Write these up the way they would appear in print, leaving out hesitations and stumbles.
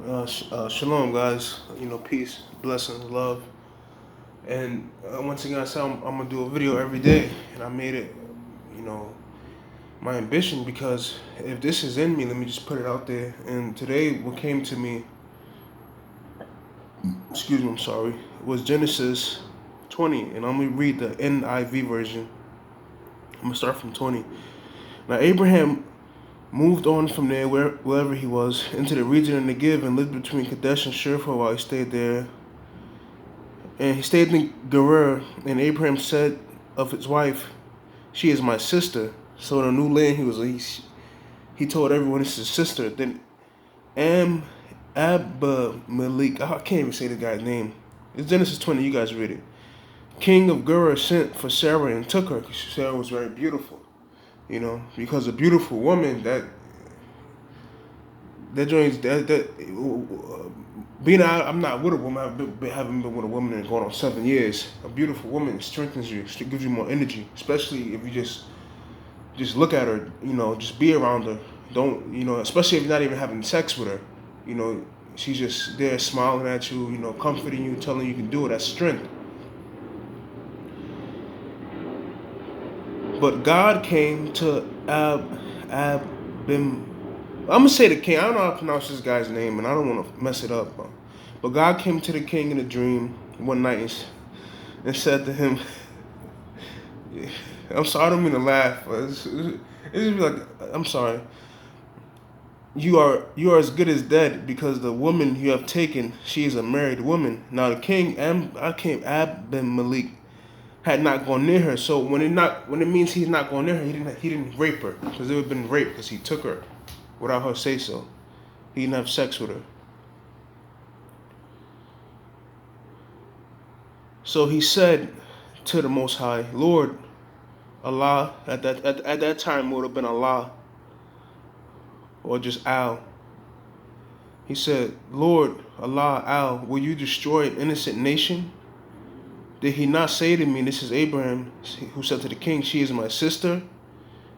Shalom, guys. Peace, blessings, love. And once again, I said I'm gonna do a video every day, and I made it, you know, my ambition because if this is in me, let me just put it out there. And today, what came to me, excuse me, I'm sorry, was Genesis 20, and I'm gonna read the NIV version. I'm gonna start from 20. Now, Abraham moved on from there, wherever he was, into the region of Negev and lived between Kadesh and Shur for a while. He stayed there. And he stayed in Gerar, and Abraham said of his wife, "She is my sister." So in a new land, he told everyone it's his sister. Then Abimelech, I can't even say the guy's name. It's Genesis 20. You guys read it. King of Gerar sent for Sarah and took her because Sarah was very beautiful. Because a beautiful woman that joins being I'm not with a woman. Haven't been with a woman in going on 7 years. A beautiful woman strengthens you. It gives you more energy, especially if you just look at her. Just be around her. Don't especially if you're not even having sex with her. She's just there smiling at you. Comforting you, telling you can do it. That's strength. But God came to Abim. I'm gonna say the king. I don't know how to pronounce this guy's name, and I don't want to mess it up. But God came to the king in a dream one night and said to him, "I'm sorry, I don't mean to laugh. But it's just like I'm sorry. You are as good as dead because the woman you have taken, she is a married woman." Now the king, Abimelech, had not gone near her. So when it means he's not going near her, he didn't rape her because it would have been rape because he took her without her say so. He didn't have sex with her. So he said to the Most High, Lord, Allah, at that time would have been Allah or just Al. He said, Lord, Allah, Al, will you destroy an innocent nation? Did he not say to me, this is Abraham, who said to the king, she is my sister?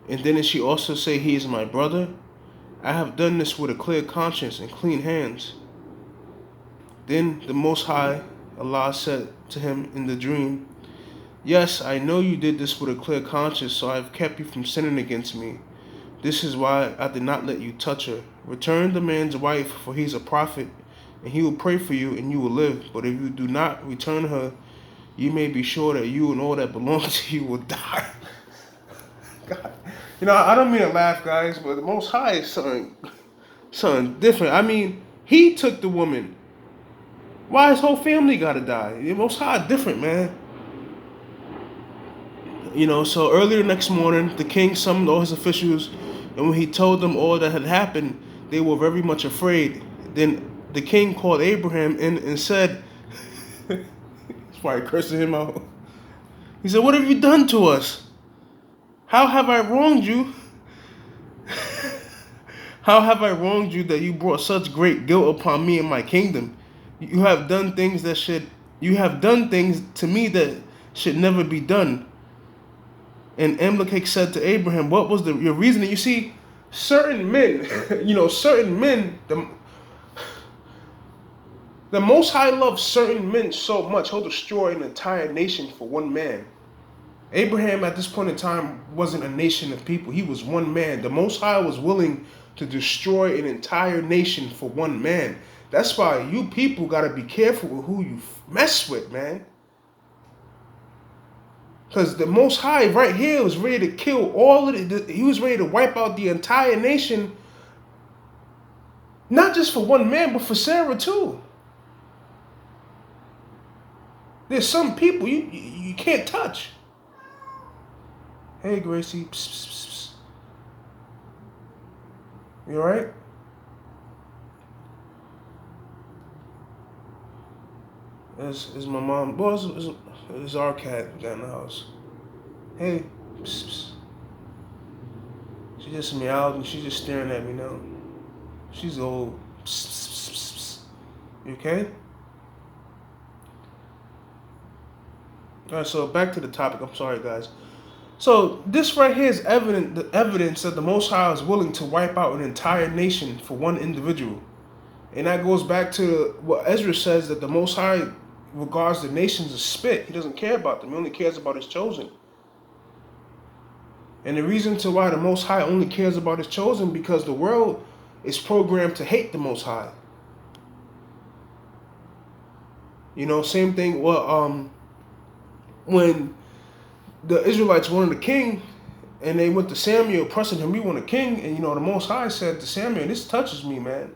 And didn't she also say he is my brother? I have done this with a clear conscience and clean hands. Then the Most High, Allah, said to him in the dream, yes, I know you did this with a clear conscience, so I have kept you from sinning against me. This is why I did not let you touch her. Return the man's wife, for he is a prophet, and he will pray for you, and you will live. But if you do not return her, you may be sure that you and all that belongs to you will die. God. I don't mean to laugh, guys, but the Most High is something different. I mean, he took the woman. Why his whole family gotta die? The Most High different, man. So early the next morning, the king summoned all his officials, and when he told them all that had happened, they were very much afraid. Then the king called Abraham in and said, he's probably cursing him out. He said, what have you done to us? How have I wronged you? How have I wronged you that you brought such great guilt upon me and my kingdom? You have done things to me that should never be done. And Amalek said to Abraham, what was your reasoning? You see, certain men, the Most High loves certain men so much, he'll destroy an entire nation for one man. Abraham at this point in time wasn't a nation of people. He was one man. The Most High was willing to destroy an entire nation for one man. That's why you people got to be careful with who you mess with, man. Because the Most High right here was ready to kill all of it. He was ready to wipe out the entire nation. Not just for one man, but for Sarah too. There's some people you can't touch. Hey, Gracie. Psst, psst, psst. You all right? It's my mom. Well, it's our cat down the house. Hey. Psst, psst. She just meowed and she's just staring at me now. She's old. Psst, psst, psst, psst. You okay? All right, so back to the topic. I'm sorry, guys. So this right here is evidence that the Most High is willing to wipe out an entire nation for one individual. And that goes back to what Ezra says, that the Most High regards the nations as spit. He doesn't care about them. He only cares about his chosen. And the reason to why the Most High only cares about his chosen, because the world is programmed to hate the Most High. You know, same thing. Well, when the Israelites wanted a king, and they went to Samuel pressing him, "We want a king." And the Most High said to Samuel, "This touches me, man."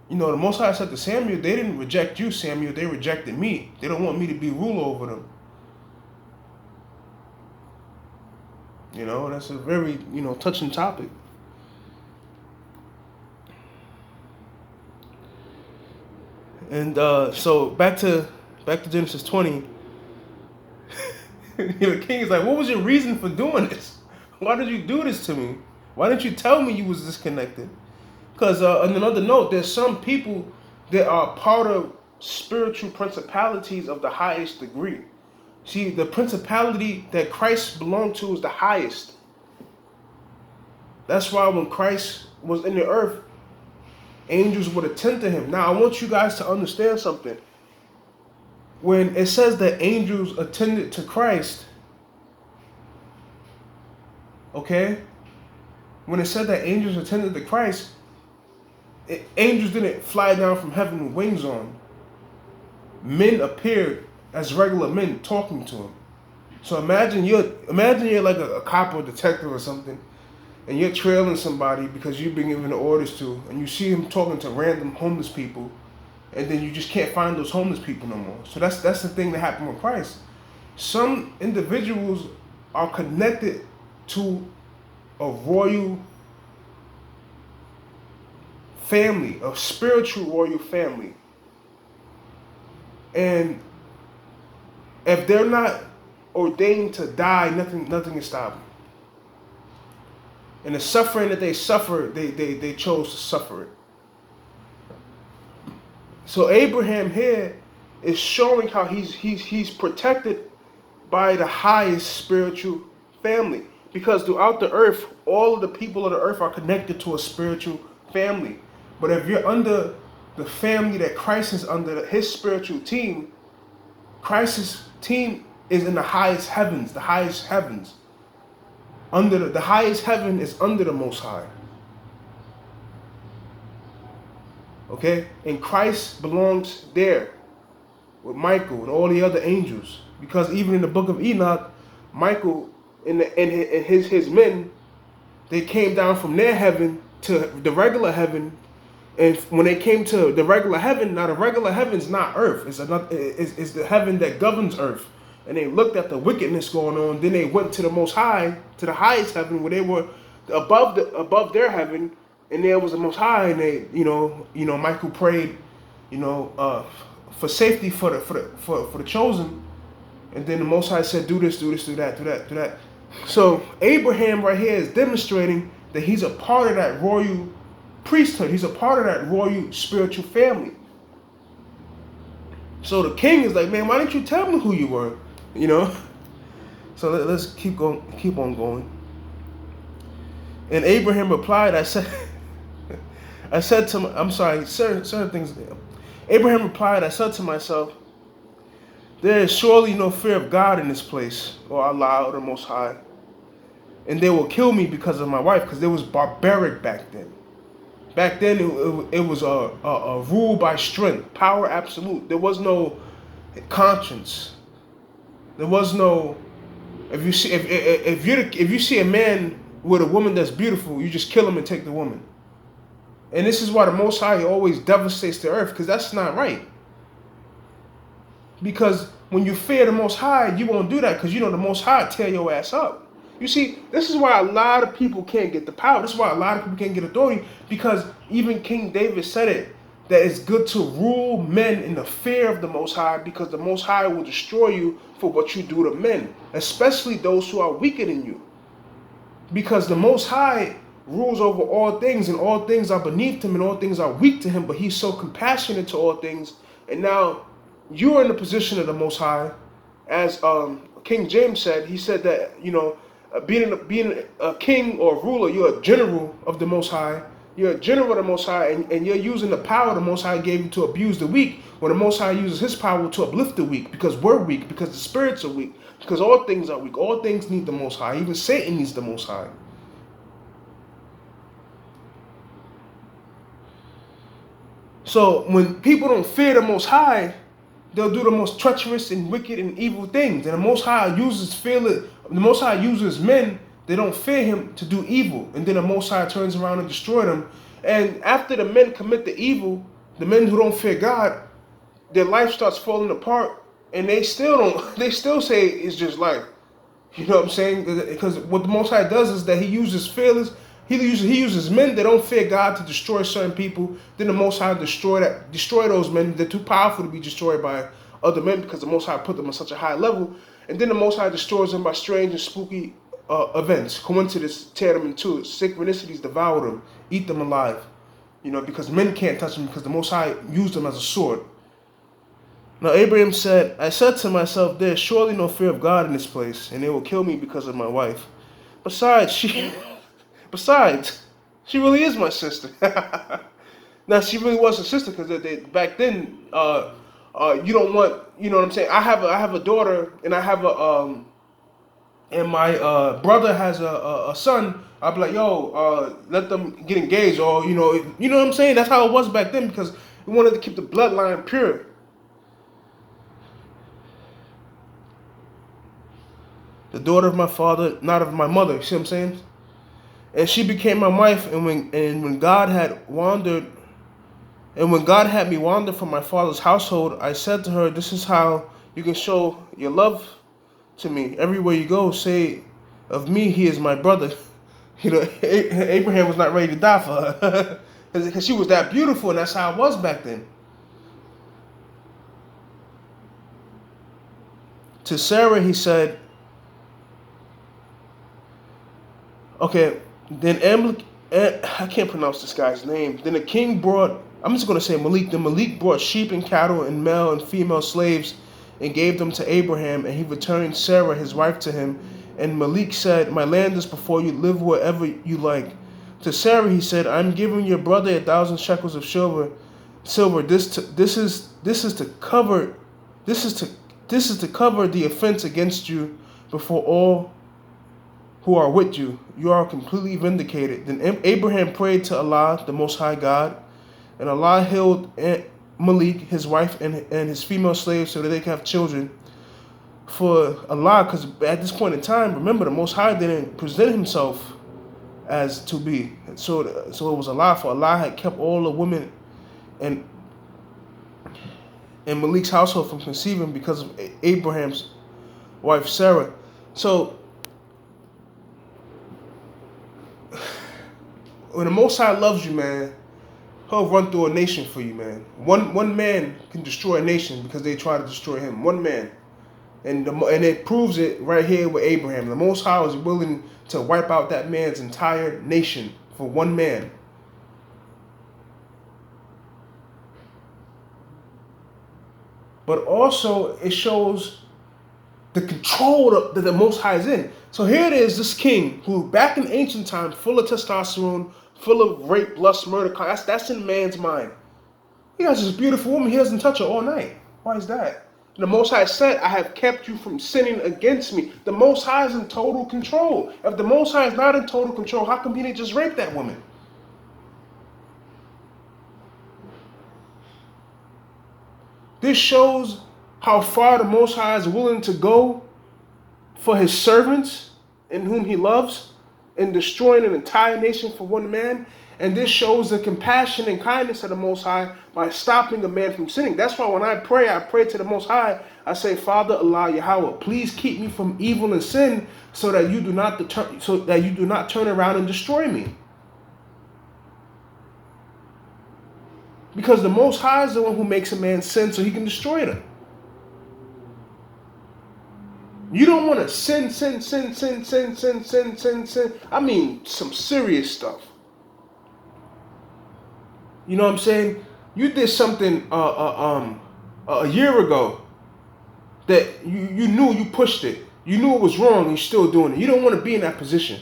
The Most High said to Samuel, "They didn't reject you, Samuel. They rejected me. They don't want me to be ruler over them." That's a very, touching topic. And so back to Genesis 20. The king is like, "What was your reason for doing this? Why did you do this to me? Why didn't you tell me you was disconnected?" Because on another note, there's some people that are part of spiritual principalities of the highest degree. See, the principality that Christ belonged to is the highest. That's why when Christ was in the earth, angels would attend to him. Now, I want you guys to understand something. When it says that angels attended to Christ, okay? When it said that angels attended to Christ, angels didn't fly down from heaven with wings on. Men appeared as regular men talking to him. So imagine you're like a cop or detective or something, and you're trailing somebody because you've been given orders to, and you see him talking to random homeless people, and then you just can't find those homeless people no more. So that's the thing that happened with Christ. Some individuals are connected to a royal family, a spiritual royal family. And if they're not ordained to die, nothing can stop them. And the suffering that they suffered, they chose to suffer it. So Abraham here is showing how he's protected by the highest spiritual family. Because throughout the earth, all of the people of the earth are connected to a spiritual family. But if you're under the family that Christ is under, his spiritual team, Christ's team is in the highest heavens, the highest heavens. Under the highest heaven is under the Most High. Okay? And Christ belongs there with Michael and all the other angels. Because even in the book of Enoch, Michael and his men, they came down from their heaven to the regular heaven. And when they came to the regular heaven, now the regular heaven is not earth. It's the heaven that governs earth. And they looked at the wickedness going on. Then they went to the Most High, to the highest heaven, where they were above their heaven, and there was the Most High. And they, Michael prayed, for safety for the chosen. And then the Most High said, "Do this, do that." So Abraham right here is demonstrating that he's a part of that royal priesthood. He's a part of that royal spiritual family. So the king is like, "Man, why didn't you tell me who you were?" So let's keep on going. And Abraham replied, certain things. Abraham replied, "I said to myself, there is surely no fear of God in this place, or Allah, or the Most High. And they will kill me because of my wife," because it was barbaric back then. Back then, it was a rule by strength, power absolute. There was no conscience. There was no. If you see a man with a woman that's beautiful, you just kill him and take the woman. And this is why the Most High always devastates the earth, because that's not right. Because when you fear the Most High, you won't do that, because the Most High tear your ass up. You see, this is why a lot of people can't get the power. This is why a lot of people can't get authority, because even King David said it, that it's good to rule men in the fear of the Most High, because the Most High will destroy you for what you do to men, especially those who are weaker than you. Because the Most High rules over all things, and all things are beneath him, and all things are weak to him, but he's so compassionate to all things. And now you are in the position of the Most High. As King James said, he said that, being a king or a ruler, you're a general of the Most High. You're a general of the Most High, and you're using the power the Most High gave you to abuse the weak, when the Most High uses His power to uplift the weak, because we're weak, because the spirits are weak, because all things are weak. All things need the Most High. Even Satan needs the Most High. So when people don't fear the Most High, they'll do the most treacherous and wicked and evil things. And the Most High uses men that don't fear Him to do evil. And then the Most High turns around and destroy them. And after the men commit the evil, the men who don't fear God, their life starts falling apart, and they still say it's just life. You know what I'm saying? Because what the Most High does is that He uses He uses men that don't fear God to destroy certain people. Then the Most High destroy those men. They're too powerful to be destroyed by other men, because the Most High put them on such a high level. And then the Most High destroys them by strange and spooky events. Coincidence tear them in two. Synchronicities devour them, eat them alive. You know, because men can't touch them, because the Most High used them as a sword. Now Abraham said, I said to myself, there is surely no fear of God in this place, and they will kill me because of my wife. Besides, she really is my sister. Now, she really was a sister, because back then, you don't want, you know what I'm saying? I have a daughter, and and my brother has a son. I'd be like, yo, let them get engaged, or you know what I'm saying? That's how it was back then, because we wanted to keep the bloodline pure. The daughter of my father, not of my mother. You see what I'm saying? And she became my wife. And when God had me wander from my father's household, I said to her, "This is how you can show your love to me. Everywhere you go, say of me, he is my brother." You know, Abraham was not ready to die for her, because she was that beautiful, and that's how it was back then. To Sarah, he said, okay, then I can't pronounce this guy's name. Then the king brought, I'm just going to say Malik. Then Malik brought sheep and cattle and male and female slaves and gave them to Abraham, and he returned Sarah, his wife, to him. And Malik said, my land is before you, live wherever you like. To Sarah he said, I'm giving your brother 1,000 shekels of silver. This is to cover the offense against you before all who are with you. You are completely vindicated. Then Abraham prayed to Allah, the Most High God, and Allah healed Malik, his wife, and his female slaves, so that they could have children. For Allah, because at this point in time, remember, the Most High didn't present Himself as to be. So it was Allah. For Allah had kept all the women in Malik's household from conceiving because of Abraham's wife Sarah. So when the Most High loves you, man, He'll run through a nation for you, man. One man can destroy a nation because they try to destroy him. One man. And it proves it right here with Abraham. The Most High was willing to wipe out that man's entire nation for one man. But also, it shows the control that the Most High is in. So here it is, this king who back in ancient time, full of testosterone, full of rape, lust, murder. That's in man's mind. He has this beautiful woman. He doesn't touch her all night. Why is that? The Most High said, I have kept you from sinning against me. The Most High is in total control. If the Most High is not in total control, how come he didn't just rape that woman? This shows how far the Most High is willing to go for His servants in whom He loves, in destroying an entire nation for one man. And this shows the compassion and kindness of the Most High by stopping a man from sinning. That's why when I pray to the Most High. I say, Father Allah Yahweh, please keep me from evil and sin, so that you do not turn around and destroy me. Because the Most High is the one who makes a man sin so He can destroy them. You don't want to sin. I mean, some serious stuff. You know what I'm saying? You did something a year ago that you knew you pushed it. You knew it was wrong and you're still doing it. You don't want to be in that position.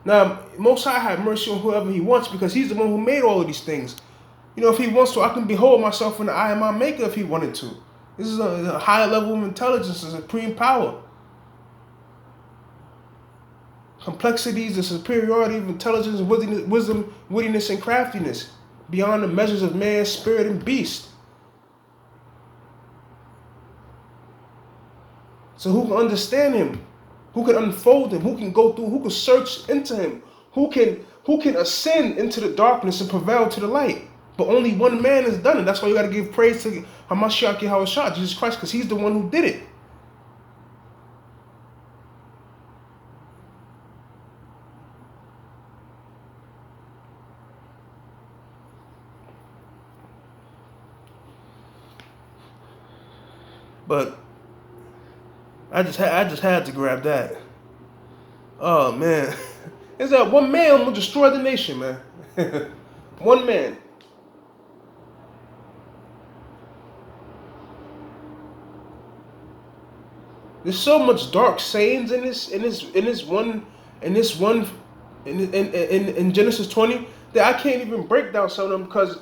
Now, Most High have mercy on whoever he wants because he's the one who made all of these things. You know, if he wants to, I can behold myself in the eye of my maker if he wanted to. This is a higher level of intelligence, a supreme power. Complexities, the superiority of intelligence, wisdom, wittiness, and craftiness beyond the measures of man, spirit, and beast. So who can understand him? Who can unfold him? Who can go through? Who can search into him? Who can ascend into the darkness and prevail to the light? But only one man has done it. That's why you got to give praise to Hamashiach Yahushua, Jesus Christ, because he's the one who did it. But I just had to grab that. Oh man, is that one man will destroy the nation, man? One man. There's so much dark sayings in Genesis 20 that I can't even break down some of them because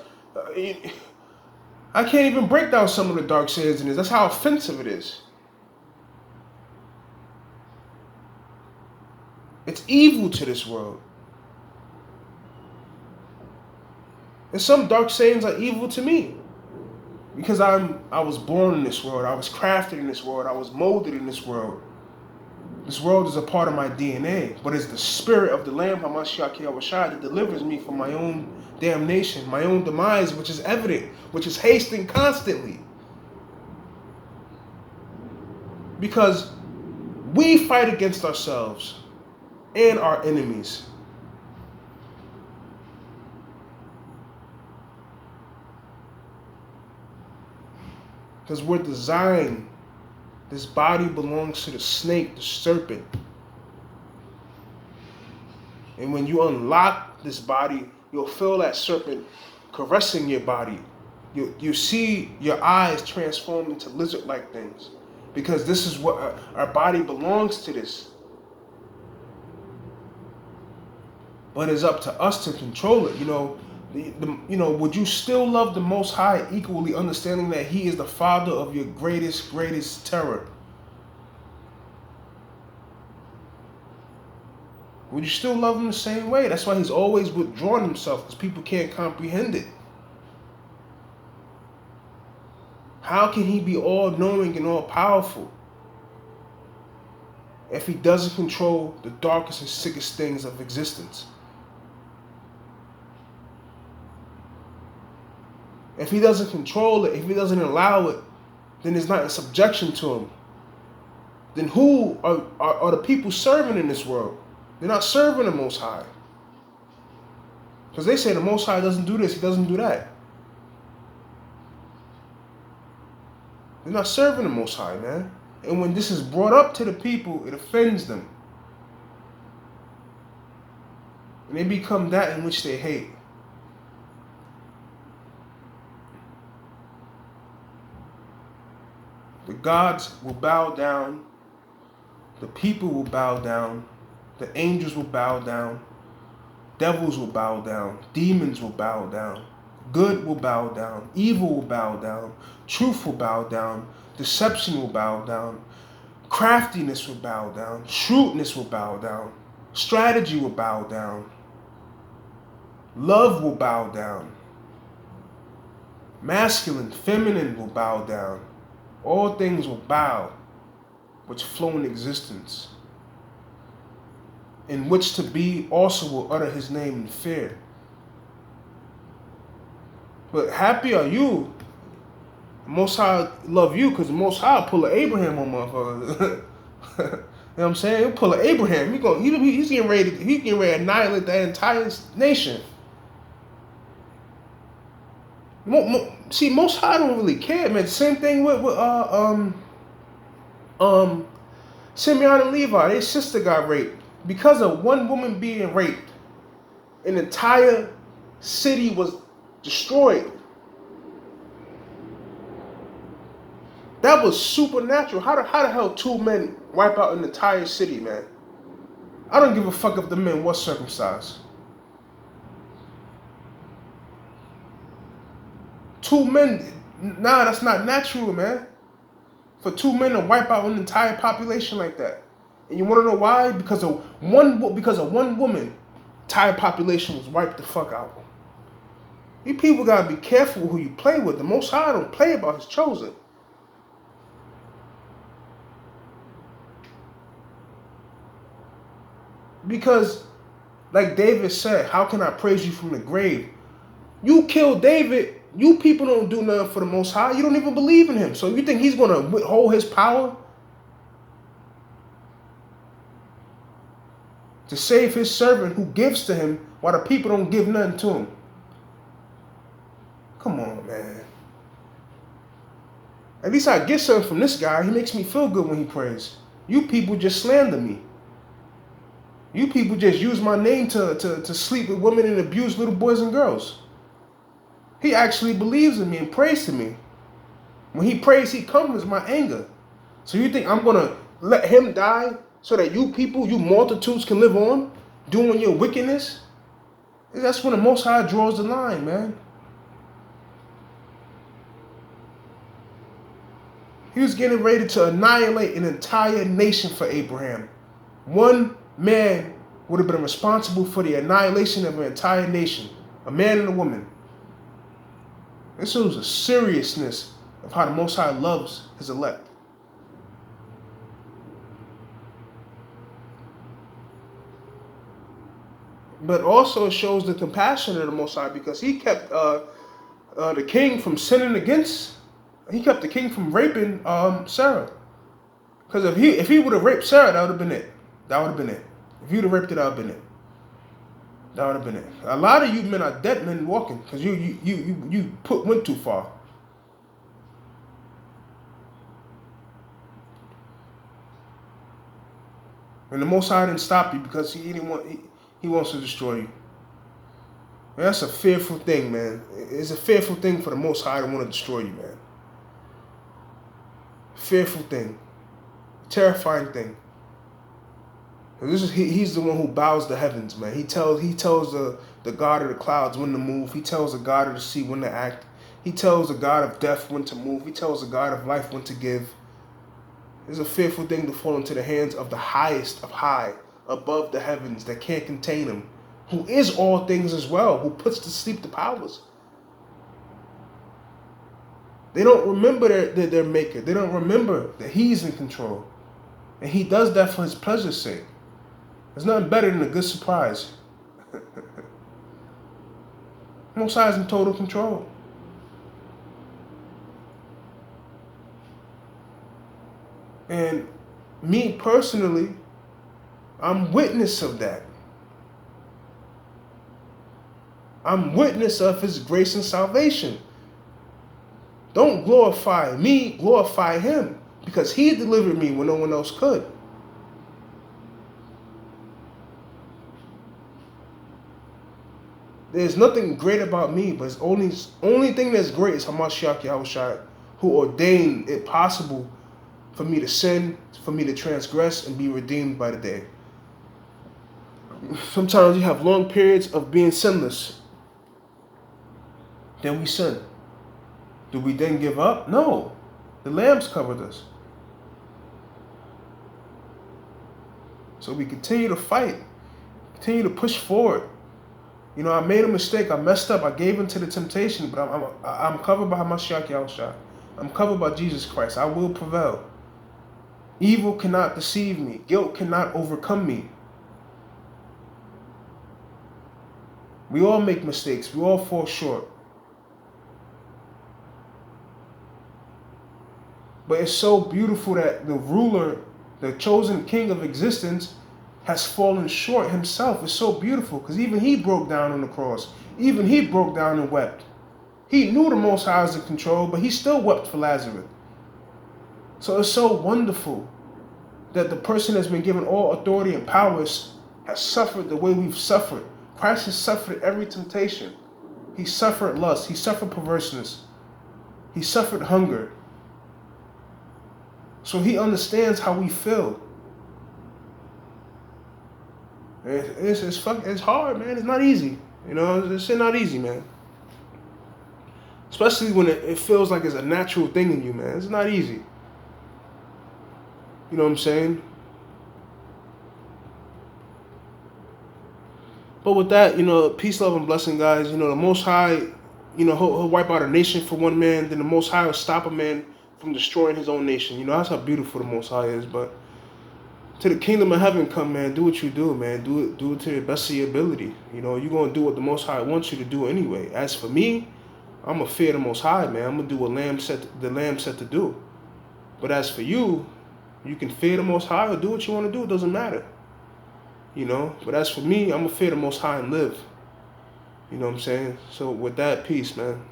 I can't even break down some of the dark sayings in this. That's how offensive it is. It's evil to this world. And some dark sayings are evil to me. Because I was born in this world. I was crafted in this world. I was molded in this world. This world is a part of my DNA. But it's the spirit of the Lamb, Hamashiach Yahushua, that delivers me from my own damnation, my own demise, which is evident, which is hastening constantly. Because we fight against ourselves and our enemies. Because we're designed, this body belongs to the snake, the serpent. And when you unlock this body, you'll feel that serpent caressing your body. You see your eyes transform into lizard-like things. Because this is what our body belongs to this. But it's up to us to control it. Would you still love the Most High equally, understanding that He is the Father of your greatest terror? Would you still love Him the same way? That's why He's always withdrawn Himself, because people can't comprehend it. How can He be all-knowing and all-powerful if He doesn't control the darkest and sickest things of existence? If He doesn't control it, if He doesn't allow it, then it's not in subjection to Him. Then who are the people serving in this world? They're not serving the Most High. Because they say the Most High doesn't do this, He doesn't do that. They're not serving the Most High, man. And when this is brought up to the people, it offends them. And they become that in which they hate. The gods will bow down. The people will bow down. The angels will bow down. Devils will bow down. Demons will bow down. Good will bow down. Evil will bow down. Truth will bow down. Deception will bow down. Craftiness will bow down. Shrewdness will bow down. Strategy will bow down. Love will bow down. Masculine, feminine will bow down. All things will bow, which flow in existence. In which to be also will utter His name in fear. But happy are you. The Most High love you because the Most High pull an Abraham on motherfuckers. You know what I'm saying? He'll pull an Abraham. He's getting ready to annihilate the entire nation. See, Most High don't really care, man. Same thing with Simeon and Levi. Their sister got raped. Because of one woman being raped, an entire city was destroyed. That was supernatural. How the hell two men wipe out an entire city, man? I don't give a fuck if the men was circumcised. 2 men, nah, that's not natural, man. For 2 men to wipe out an entire population like that. And you want to know why? Because of one woman, entire population was wiped the fuck out. You people gotta be careful who you play with. The Most High don't play about His chosen. Because, like David said, how can I praise you from the grave? You killed David. You people don't do nothing for the Most High. You don't even believe in Him. So you think He's gonna withhold His power to save His servant who gives to Him while the people don't give nothing to Him? Come on, man. At least I get something from this guy. He makes me feel good when he prays. You people just slander me. You people just use my name to sleep with women and abuse little boys and girls. He actually believes in me and prays to me. When he prays, he comforts my anger. So you think I'm going to let him die so that you people, you multitudes can live on doing your wickedness? That's when the Most High draws the line, man. He was getting ready to annihilate an entire nation for Abraham. One man would have been responsible for the annihilation of an entire nation. A man and a woman. This shows the seriousness of how the Most High loves His elect. But also it shows the compassion of the Most High, because He kept the king from sinning against. He kept the king from raping Sarah. Because if he would have raped Sarah, that would have been it. That would have been it. If he would have raped it, that would have been it. That would have been it. A lot of you men are dead men walking because you went too far. And the Most High didn't stop you because he wants to destroy you. Man, that's a fearful thing, man. It's a fearful thing for the Most High to want to destroy you, man. Fearful thing. Terrifying thing. He's the one who bows the heavens, man. He tells the God of the clouds when to move. He tells the God of the sea when to act. He tells the God of death when to move. He tells the God of life when to give. It's a fearful thing to fall into the hands of the highest of high, above the heavens, that can't contain Him, who is all things as well, who puts to sleep the powers. They don't remember their maker. They don't remember that He's in control. And He does that for His pleasure's sake. There's nothing better than a good surprise. Most High is in total control. And me personally, I'm witness of that. I'm witness of His grace and salvation. Don't glorify me, glorify Him, because He delivered me when no one else could. There's nothing great about me, but it's only thing that's great is Hamashiach Yahushua, who ordained it possible for me to sin, for me to transgress, and be redeemed by the day. Sometimes you have long periods of being sinless. Then we sin. Do we then give up? No. The lambs covered us. So we continue to fight. Continue to push forward. You know, I made a mistake. I messed up. I gave in to the temptation, but I'm covered by Hamashiach Yahushua. I'm covered by Jesus Christ. I will prevail. Evil cannot deceive me. Guilt cannot overcome me. We all make mistakes. We all fall short. But it's so beautiful that the ruler, the chosen king of existence, has fallen short himself. It's so beautiful because even He broke down on the cross. Even He broke down and wept. He knew the Most High was in control, but He still wept for Lazarus. So it's so wonderful that the person that's been given all authority and powers has suffered the way we've suffered. Christ has suffered every temptation. He suffered lust. He suffered perverseness. He suffered hunger. So He understands how we feel. It's hard, man. It's not easy. You know, it's not easy, man. Especially when it feels like it's a natural thing in you, man. It's not easy. You know what I'm saying? But with that, peace, love, and blessing, guys. The Most High, he'll wipe out a nation for one man. Then the Most High will stop a man from destroying his own nation. That's how beautiful the Most High is. But to the kingdom of heaven come, man. Do what you do, man. Do it to the best of your ability. You're gonna do what the Most High wants you to do anyway. As for me, I'm gonna fear the Most High, man. I'm gonna do what the Lamb said to do. But as for you, you can fear the Most High or do what you want to do. It doesn't matter. But as for me, I'm gonna fear the Most High and live. You know what I'm saying? So with that, peace, man.